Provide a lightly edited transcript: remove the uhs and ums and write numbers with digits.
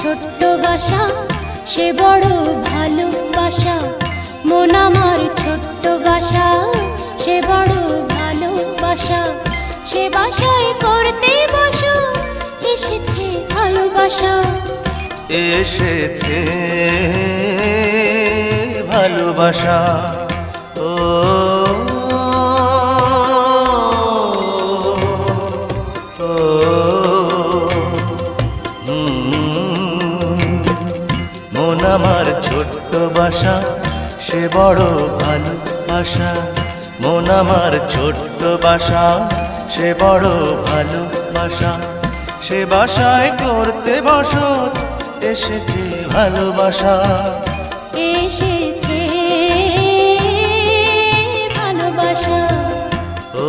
ছোট্ট বাসা সে বড় ভালোবাসা। মন আমার ছোট্ট বাসা সে বড় ভালোবাসা। সে বাসায় করতে বসো এসেছে ভালোবাসা। এসেছে ভালোবাসা। ও মন আমার ছোট্ট বাসা সে বড় ভালোবাসা। মন আমার ছোট্ট বাসা সে বড় ভালোবাসা। সে বাসায় করতে বসত এসেছে ভালোবাসা। এসেছে ভালোবাসা। ও